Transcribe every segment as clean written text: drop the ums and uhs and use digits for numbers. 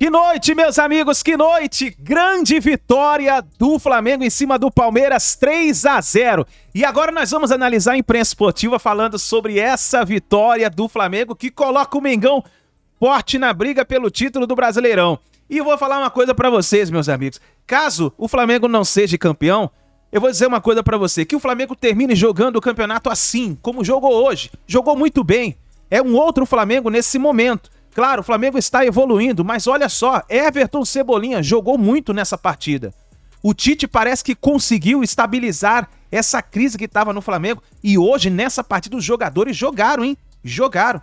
Que noite, meus amigos, que noite! Grande vitória do Flamengo em cima do Palmeiras, 3-0. E agora nós vamos analisar a imprensa esportiva falando sobre essa vitória do Flamengo que coloca o Mengão forte na briga pelo título do Brasileirão. E eu vou falar uma coisa pra vocês, meus amigos. Caso o Flamengo não seja campeão, eu vou dizer uma coisa pra você, que o Flamengo termine jogando o campeonato assim, como jogou hoje. Jogou muito bem. É um outro Flamengo nesse momento. Claro, o Flamengo está evoluindo, mas olha só, Everton Cebolinha jogou muito nessa partida. O Tite parece que conseguiu estabilizar essa crise que estava no Flamengo e hoje, nessa partida, os jogadores jogaram, hein? Jogaram.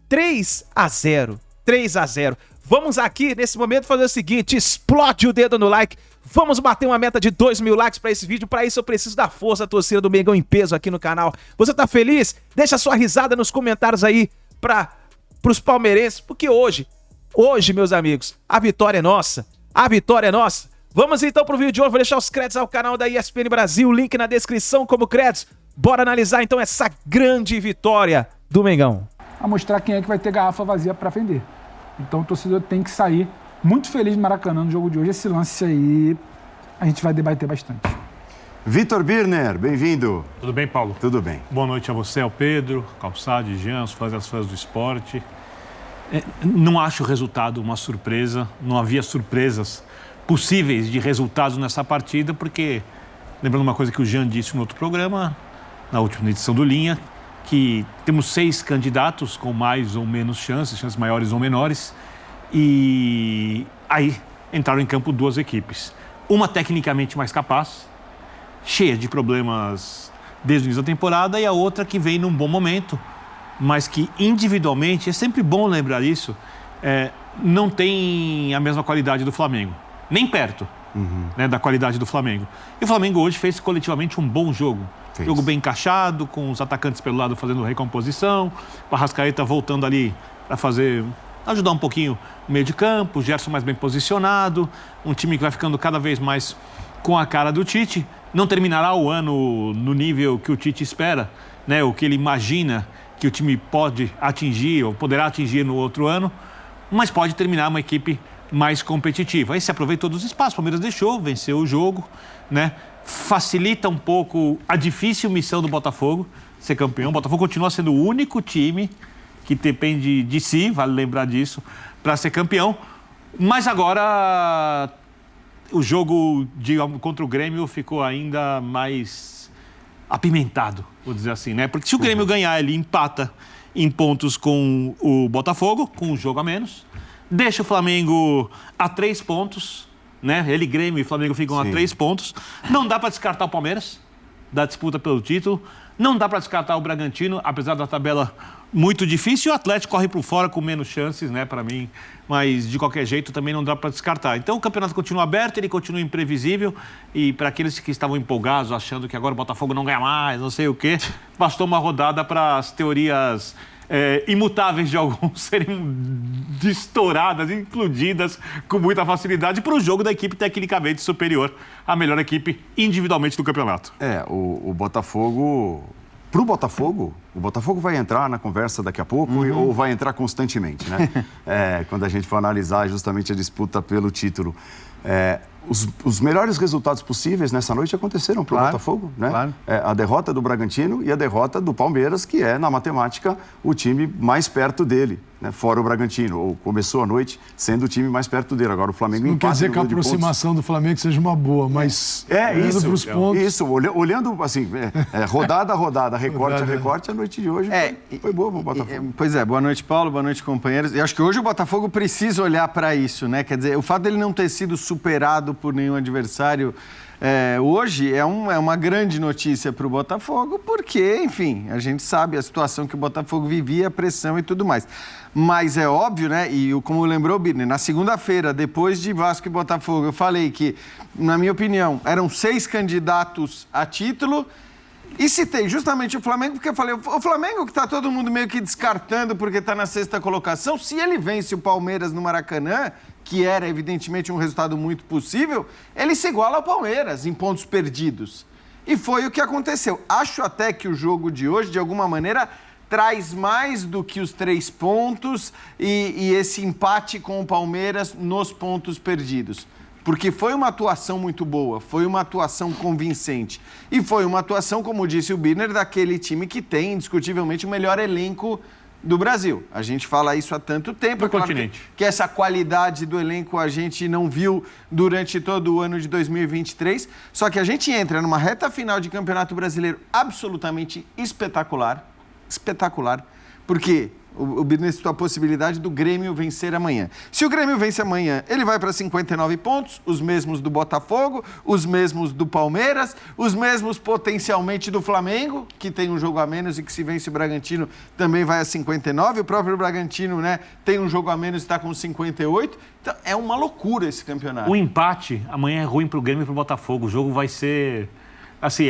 3-0. 3-0. Vamos aqui, nesse momento, fazer o seguinte, explode o dedo no like. Vamos bater uma meta de 2.000 likes para esse vídeo. Para isso eu preciso da força da torcida do Mengão em peso aqui no canal. Você tá feliz? Deixa sua risada nos comentários aí pros palmeirenses, porque hoje, meus amigos, a vitória é nossa. A vitória é nossa. Vamos então pro vídeo de hoje. Vou deixar os créditos ao canal da ESPN Brasil, link na descrição como créditos. Bora analisar então essa grande vitória do Mengão. A mostrar quem é que vai ter garrafa vazia para vender. Então o torcedor tem que sair muito feliz no Maracanã no jogo de hoje. Esse lance aí a gente vai debater bastante. Vitor Birner, bem-vindo. Tudo bem, Paulo? Tudo bem. Boa noite a você, ao Pedro, Calçade, Jean, os fãs do esporte. Não acho o resultado uma surpresa, não havia surpresas possíveis de resultados nessa partida, porque, lembrando uma coisa que o Jean disse no outro programa, na última edição do Linha, que temos 6 candidatos com mais ou menos chances maiores ou menores, e aí entraram em campo 2 equipes. Uma tecnicamente mais capaz, cheia de problemas desde o início da temporada, e a outra que vem num bom momento, mas que individualmente, é sempre bom lembrar isso, não tem a mesma qualidade do Flamengo, nem perto da qualidade do Flamengo. E o Flamengo hoje fez coletivamente um bom jogo. Jogo bem encaixado, com os atacantes pelo lado fazendo recomposição, o Arrascaeta voltando ali para ajudar um pouquinho o meio de campo, o Gerson mais bem posicionado, um time que vai ficando cada vez mais com a cara do Tite. Não terminará o ano no nível que o Tite espera, né? O que ele imagina que o time pode atingir ou poderá atingir no outro ano, mas pode terminar uma equipe mais competitiva. Aí se aproveita todos os espaços, o Palmeiras deixou, venceu o jogo, né? Facilita um pouco a difícil missão do Botafogo ser campeão. O Botafogo continua sendo o único time que depende de si, vale lembrar disso, para ser campeão. Mas agora o jogo contra o Grêmio ficou ainda mais apimentado, vou dizer assim, né? Porque se o Grêmio ganhar, ele empata em pontos com o Botafogo, com um jogo a menos, deixa o Flamengo a 3 pontos, né? Ele, Grêmio e Flamengo ficam a 3 pontos. Não dá para descartar o Palmeiras da disputa pelo título. Não dá para descartar o Bragantino, apesar da tabela muito difícil. O Atlético corre por fora com menos chances, né, para mim. Mas, de qualquer jeito, também não dá para descartar. Então, o campeonato continua aberto, ele continua imprevisível. E para aqueles que estavam empolgados, achando que agora o Botafogo não ganha mais, não sei o quê, bastou uma rodada para as teorias imutáveis de alguns serem estouradas, implodidas com muita facilidade para o jogo da equipe tecnicamente superior à melhor equipe individualmente do campeonato. O Botafogo... Para o Botafogo vai entrar na conversa daqui a pouco ou vai entrar constantemente, né? Quando a gente for analisar justamente a disputa pelo título. Os melhores resultados possíveis nessa noite aconteceram para o Botafogo, né? Claro. A derrota do Bragantino e a derrota do Palmeiras, que é, na matemática, o time mais perto dele, né? Fora o Bragantino. Ou começou a noite sendo o time mais perto dele. Agora o Flamengo empata. Não quer dizer que a aproximação do Flamengo seja uma boa, mas isso. Olhando assim, rodada a rodada, recorte a recorte, a noite de hoje foi boa para o Botafogo. Pois é, boa noite, Paulo, boa noite, companheiros. E acho que hoje o Botafogo precisa olhar para isso, né? Quer dizer, o fato dele não ter sido superado por nenhum adversário hoje é uma grande notícia para o Botafogo, porque, enfim, a gente sabe a situação que o Botafogo vivia, a pressão e tudo mais. Mas é óbvio, né? E como lembrou o Birner, na segunda-feira, depois de Vasco e Botafogo, eu falei que, na minha opinião, eram 6 candidatos a título. E citei justamente o Flamengo, porque eu falei, o Flamengo que está todo mundo meio que descartando porque está na 6ª colocação, se ele vence o Palmeiras no Maracanã, que era evidentemente um resultado muito possível, ele se iguala ao Palmeiras em pontos perdidos. E foi o que aconteceu. Acho até que o jogo de hoje, de alguma maneira, traz mais do que os 3 pontos e esse empate com o Palmeiras nos pontos perdidos. Porque foi uma atuação muito boa, foi uma atuação convincente. E foi uma atuação, como disse o Birner, daquele time que tem, indiscutivelmente, o melhor elenco do Brasil. A gente fala isso há tanto tempo. Do continente. Que essa qualidade do elenco a gente não viu durante todo o ano de 2023. Só que a gente entra numa reta final de Campeonato Brasileiro absolutamente espetacular. Espetacular. Porque o Birner citou a possibilidade do Grêmio vencer amanhã. Se o Grêmio vence amanhã, ele vai para 59 pontos, os mesmos do Botafogo, os mesmos do Palmeiras, os mesmos potencialmente do Flamengo, que tem um jogo a menos e que se vence o Bragantino também vai a 59. O próprio Bragantino, né, tem um jogo a menos e está com 58. Então, é uma loucura esse campeonato. O empate amanhã é ruim para o Grêmio e para o Botafogo. O jogo vai ser... Assim,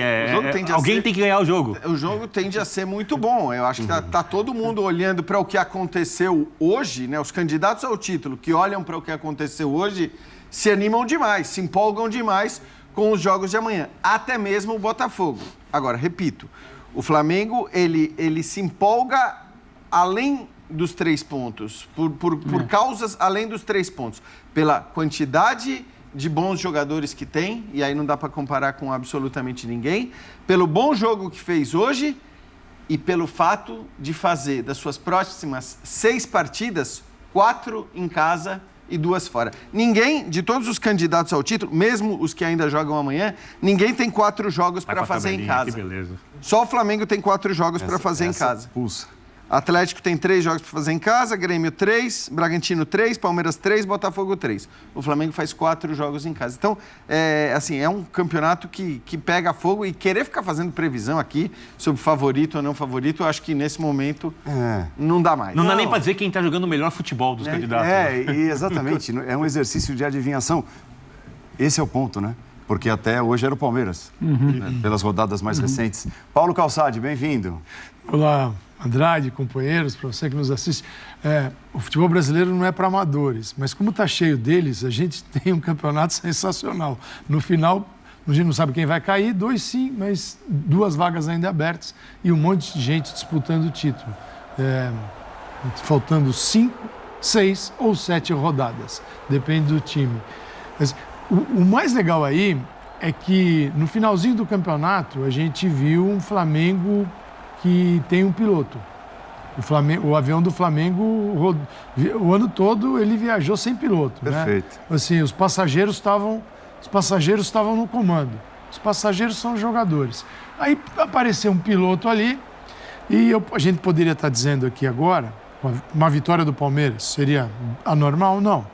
alguém tem que ganhar o jogo. O jogo tende a ser muito bom. Eu acho que tá todo mundo olhando para o que aconteceu hoje, né? Os candidatos ao título que olham para o que aconteceu hoje se animam demais, se empolgam demais com os jogos de amanhã. Até mesmo o Botafogo. Agora, repito, o Flamengo, ele se empolga além dos 3 pontos, por causas além dos 3 pontos. Pela quantidade de bons jogadores que tem, e aí não dá para comparar com absolutamente ninguém, pelo bom jogo que fez hoje e pelo fato de fazer das suas próximas 6 partidas, 4 em casa e 2 fora. Ninguém, de todos os candidatos ao título, mesmo os que ainda jogam amanhã, ninguém tem 4 jogos para fazer em casa. Que beleza. Só o Flamengo tem 4 jogos para fazer em casa. Pulsa. Atlético tem 3 jogos para fazer em casa, Grêmio 3, Bragantino 3, Palmeiras 3, Botafogo 3. O Flamengo faz 4 jogos em casa. Então, é um campeonato que pega fogo, e querer ficar fazendo previsão aqui sobre favorito ou não favorito, eu acho que nesse momento não dá mais. Não dá nem para dizer quem está jogando o melhor futebol dos candidatos. Exatamente. É um exercício de adivinhação. Esse é o ponto, né? Porque até hoje era o Palmeiras, né? Pelas rodadas mais recentes. Paulo Calçade, bem-vindo. Olá, Andrade, companheiros, para você que nos assiste. O futebol brasileiro não é para amadores, mas como está cheio deles, a gente tem um campeonato sensacional. No final, a gente não sabe quem vai cair, 2 sim, mas 2 vagas ainda abertas e um monte de gente disputando o título. Faltando 5, 6 ou 7 rodadas, depende do time. Mas o mais legal aí é que no finalzinho do campeonato a gente viu um Flamengo que tem um piloto. O avião do Flamengo, o ano todo, ele viajou sem piloto. Perfeito. Né? Assim, os passageiros estavam no comando. Os passageiros são os jogadores. Aí apareceu um piloto ali e a gente poderia estar dizendo aqui agora, uma vitória do Palmeiras seria anormal? Não.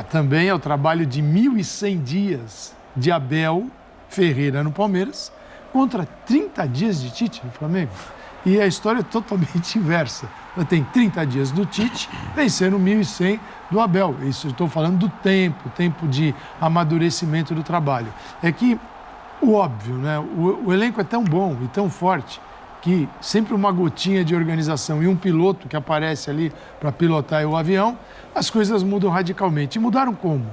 Também é o trabalho de 1.100 dias de Abel Ferreira no Palmeiras contra 30 dias de Tite no Flamengo. E a história é totalmente inversa. Tem 30 dias do Tite vencendo 1.100 do Abel. Isso eu estou falando do tempo de amadurecimento do trabalho. É que o óbvio, né? O elenco é tão bom e tão forte que sempre uma gotinha de organização e um piloto que aparece ali para pilotar o avião, as coisas mudam radicalmente. E mudaram como?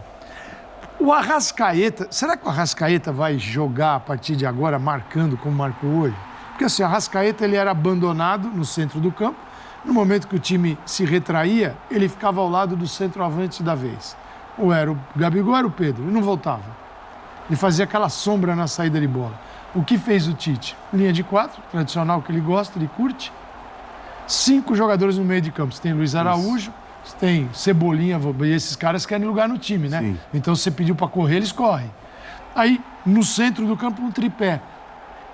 O Arrascaeta, será que o Arrascaeta vai jogar a partir de agora marcando como marcou hoje? Porque assim, o Arrascaeta ele era abandonado no centro do campo. No momento que o time se retraía, ele ficava ao lado do centroavante da vez. Ou era o Gabigol ou era o Pedro, ele não voltava. Ele fazia aquela sombra na saída de bola. O que fez o Tite? Linha de 4, tradicional que ele gosta, ele curte. 5 jogadores no meio de campo. Você tem Luiz Araújo, você tem Cebolinha, e esses caras querem lugar no time, né? Sim. Então você pediu para correr, eles correm. Aí, no centro do campo, um tripé.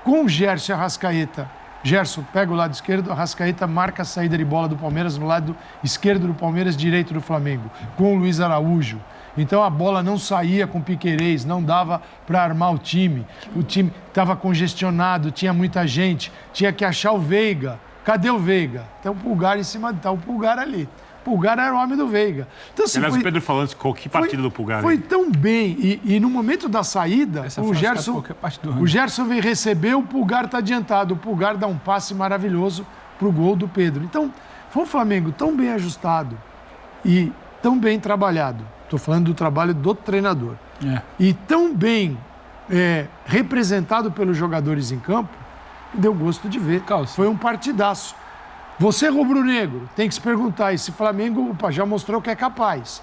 Com o Gerson e Arrascaeta. Gerson pega o lado esquerdo, Arrascaeta marca a saída de bola do Palmeiras no lado esquerdo do Palmeiras, direito do Flamengo. Com o Luiz Araújo. Então a bola não saía com Piquerez, não dava para armar o time. O time estava congestionado, tinha muita gente, tinha que achar o Veiga. Cadê o Veiga? Tem o Pulgar em cima, tá o Pulgar ali. O Pulgar era o homem do Veiga. Então, assim, aliás, o Pedro falando que partida do Pulgar. Foi tão bem. E no momento da saída, o Gerson vem receber, o Pulgar está adiantado. O Pulgar dá um passe maravilhoso para o gol do Pedro. Então, foi um Flamengo tão bem ajustado e tão bem trabalhado. Estou falando do trabalho do treinador. E tão bem representado pelos jogadores em campo, que deu gosto de ver. Foi um partidaço. Você, rubro-negro, tem que se perguntar, esse Flamengo já mostrou que é capaz.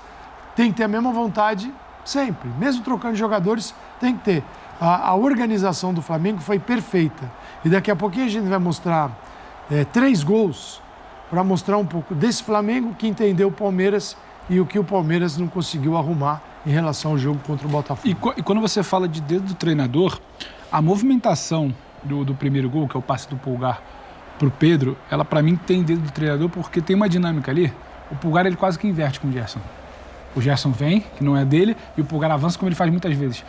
Tem que ter a mesma vontade sempre. Mesmo trocando jogadores, tem que ter. A organização do Flamengo foi perfeita. E daqui a pouquinho a gente vai mostrar 3 gols para mostrar um pouco desse Flamengo que entendeu o Palmeiras e o que o Palmeiras não conseguiu arrumar em relação ao jogo contra o Botafogo. E quando você fala de dedo do treinador, a movimentação do primeiro gol, que é o passe do Pulgar pro Pedro, ela para mim tem dedo do treinador porque tem uma dinâmica ali. O Pulgar ele quase que inverte com o Gerson. O Gerson vem, que não é dele, e o Pulgar avança como ele faz muitas vezes.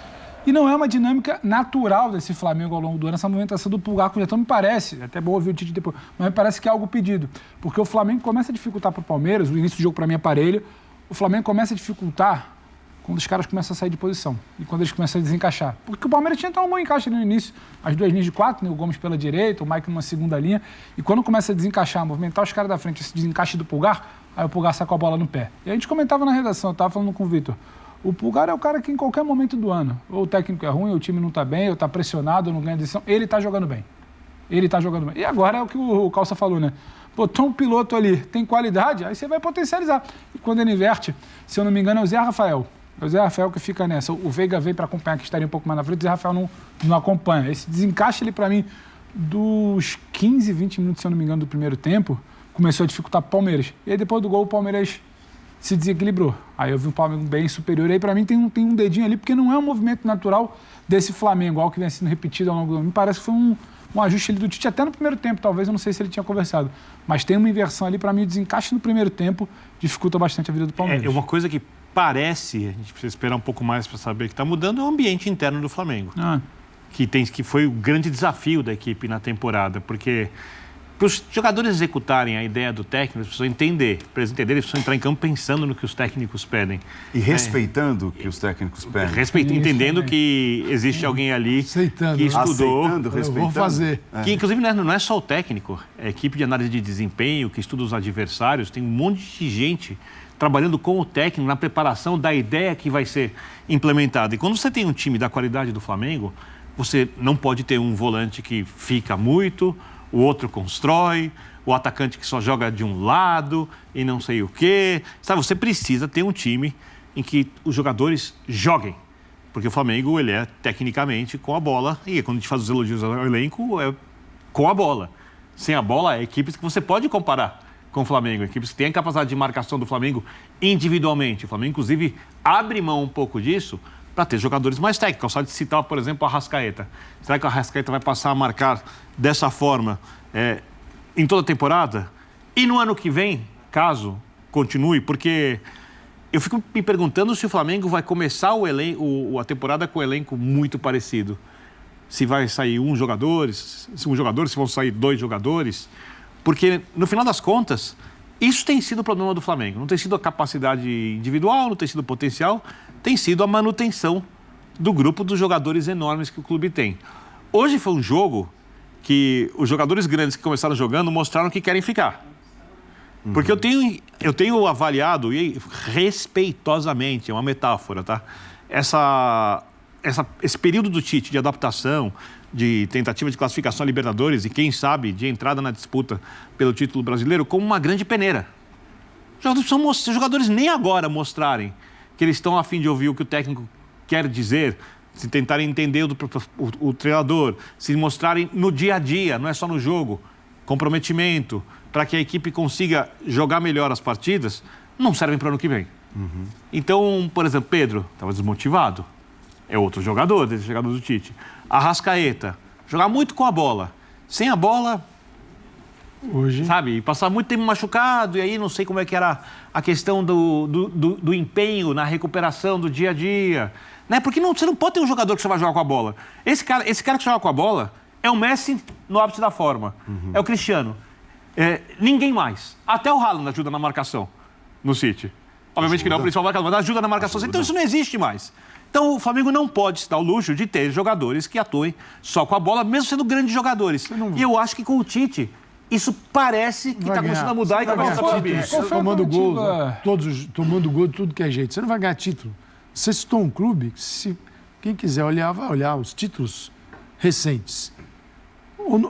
E não é uma dinâmica natural desse Flamengo ao longo do ano, essa movimentação do Pulgar com o Gerson. Me parece, até bom ouvir o Tite depois, mas me parece que é algo pedido. Porque o Flamengo começa a dificultar pro Palmeiras, o início do jogo para mim é parelho, o Flamengo começa a dificultar quando os caras começam a sair de posição e quando eles começam a desencaixar. Porque o Palmeiras tinha um bom encaixe ali no início, as 2 linhas de 4, né? O Gomes pela direita, o Mike numa segunda linha, e quando começa a desencaixar, movimentar os caras da frente, esse desencaixe do Pulgar, aí o Pulgar sai com a bola no pé. E a gente comentava na redação, eu estava falando com o Vitor, o Pulgar é o cara que em qualquer momento do ano, ou o técnico é ruim, ou o time não está bem, ou está pressionado, ou não ganha decisão, ele está jogando bem. Ele está jogando bem. E agora é o que o Calça falou, né? Botou um piloto ali, tem qualidade, aí você vai potencializar. E quando ele inverte, se eu não me engano, é o Zé Rafael. É o Zé Rafael que fica nessa. O Veiga veio para acompanhar, que estaria um pouco mais na frente, o Zé Rafael não acompanha. Esse desencaixe ali, para mim, dos 15, 20 minutos, se eu não me engano, do primeiro tempo, começou a dificultar o Palmeiras. E aí, depois do gol, o Palmeiras se desequilibrou. Aí eu vi um Flamengo bem superior. Aí, para mim, tem um dedinho ali, porque não é um movimento natural desse Flamengo, algo que vem sendo repetido ao longo do ano. Me parece que foi um ajuste ali do Tite, até no primeiro tempo, talvez, eu não sei se ele tinha conversado. Mas tem uma inversão ali, para mim, o desencaixe no primeiro tempo dificulta bastante a vida do Palmeiras. É uma coisa que parece, a gente precisa esperar um pouco mais para saber que está mudando, é o ambiente interno do Flamengo. Que foi o grande desafio da equipe na temporada, porque para os jogadores executarem a ideia do técnico, eles precisam entender. Para eles entenderem, eles precisam entrar em campo pensando no que os técnicos pedem. E respeitando o que os técnicos pedem. Entendendo que existe alguém ali que estudou. Aceitando, respeitando. Vou fazer. Que, inclusive, não é só o técnico, é a equipe de análise de desempenho, que estuda os adversários, tem um monte de gente trabalhando com o técnico na preparação da ideia que vai ser implementada. E quando você tem um time da qualidade do Flamengo, você não pode ter um volante que fica muito, o outro constrói, o atacante que só joga de um lado e não sei o quê. Sabe, você precisa ter um time em que os jogadores joguem. Porque o Flamengo, ele é tecnicamente com a bola. E quando a gente faz os elogios ao elenco, é com a bola. Sem a bola, é equipes que você pode comparar com o Flamengo. Equipes que têm a capacidade de marcação do Flamengo individualmente. O Flamengo, inclusive, abre mão um pouco disso para ter jogadores mais técnicos. Só de citar, por exemplo, a Arrascaeta. Será que a Arrascaeta vai passar a marcar dessa forma em toda a temporada? E no ano que vem, caso continue, porque eu fico me perguntando se o Flamengo vai começar a temporada com um elenco muito parecido. Se vai sair um jogador, se vão sair 2 jogadores. Porque, no final das contas, isso tem sido o problema do Flamengo. Não tem sido a capacidade individual, não tem sido o potencial, tem sido a manutenção do grupo dos jogadores enormes que o clube tem. Hoje foi um jogo que os jogadores grandes que começaram jogando mostraram que querem ficar. Porque eu tenho avaliado, e respeitosamente, é uma metáfora, tá? Esse período do Tite de adaptação, de tentativa de classificação a Libertadores e, quem sabe, de entrada na disputa pelo título brasileiro, como uma grande peneira. Os jogadores nem agora mostrarem que eles estão a fim de ouvir o que o técnico quer dizer, se tentarem entender o treinador, se mostrarem no dia a dia, não é só no jogo, comprometimento, para que a equipe consiga jogar melhor as partidas, não servem para o ano que vem. Então, por exemplo, Pedro estava desmotivado. É outro jogador, desse jogador do Tite. Arrascaeta, jogar muito com a bola. Sem a bola, hoje, sabe, passar muito tempo machucado, e aí não sei como é que era a questão do empenho na recuperação do dia a dia. Né? Porque você não pode ter um jogador que só vai jogar com a bola. Esse cara que joga com a bola é o Messi no ápice da forma. É o Cristiano. Ninguém mais. Até o Haaland ajuda na marcação no City. Obviamente que não é o principal marcador, mas ajuda na marcação. Então isso não existe mais. Então o Flamengo não pode se dar o luxo de ter jogadores que atuem só com a bola, mesmo sendo grandes jogadores. E eu acho que com o Tite, isso parece que está começando a mudar e que vai estar tomando gol, tomando gol de tudo que é jeito. Você não vai ganhar título. Você citou um clube, quem quiser olhar, vai olhar os títulos recentes.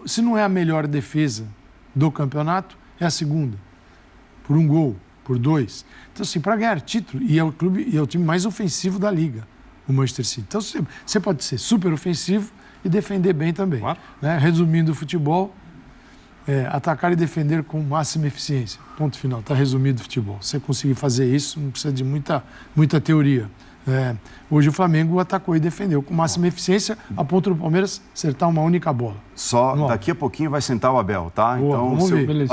Se não é a melhor defesa do campeonato, é a segunda. Por 1 gol, por 2. Então, assim, para ganhar título, e é o time mais ofensivo da liga, o Manchester City. Então, você pode ser super ofensivo e defender bem também. Claro. Né? Resumindo o futebol, atacar e defender com máxima eficiência. Ponto final. Está resumido o futebol. Você conseguir fazer isso, não precisa de muita teoria. Hoje o Flamengo atacou e defendeu com máxima eficiência, a ponto do Palmeiras acertar uma única bola. Só daqui a pouquinho vai sentar o Abel, tá? Boa, então, vamos ver. Beleza.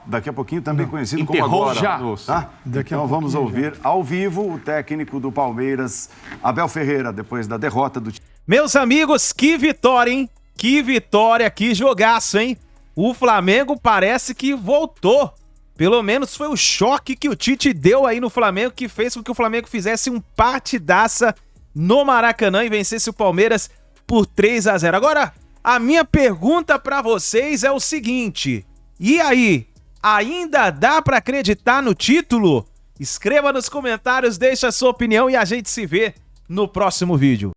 Daqui a pouquinho também conhecido Enterrou como agora. já. Tá? Então vamos ouvir ao vivo o técnico do Palmeiras, Abel Ferreira, depois da derrota do time. Meus amigos, que vitória, hein? Que vitória, que jogaço, hein? O Flamengo parece que voltou. Pelo menos foi o choque que o Tite deu aí no Flamengo que fez com que o Flamengo fizesse um partidaça no Maracanã e vencesse o Palmeiras por 3-0. Agora, a minha pergunta pra vocês é o seguinte: e aí, ainda dá pra acreditar no título? Escreva nos comentários, deixa a sua opinião e a gente se vê no próximo vídeo.